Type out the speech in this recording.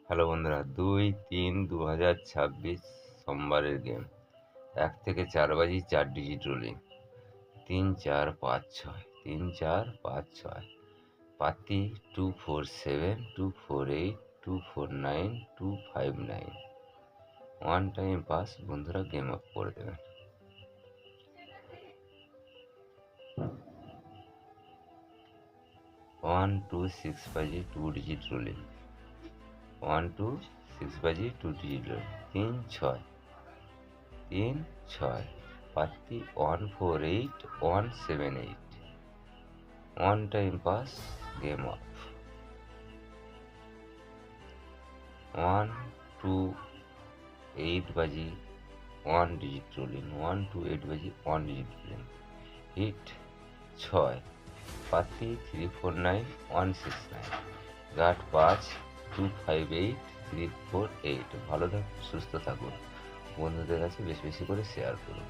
Hello বন্ধুরা, 2-3-2026 সোমবারের game. 1 থেকে 4 বাজি 4 ডিজিট রোলিং। 3-4-5-6, 3-4-5-6। পাতি 247, 248, 249, 259। One time pass. বন্ধুরা গেম অফ করে দেবেন। 1-2-6 বাজি 2 ডিজিট রোলিং। 1-2-6 বাজি 2 ডিজিট রোলিং। 3-6, 3-6। পাতি 148, 178। One time pass. Game of. 1-2-8 বাজি 1 ডিজিট রোলিং। 1-2-8 বাজি 1 ডিজিট রোলিং। হিট 6। পাতি 349, 169। গাট 5, 258, 348। ভালো থাকুন, সুস্থ থাকুন, বন্ধুদের কাছে বেশি বেশি করে শেয়ার করুন।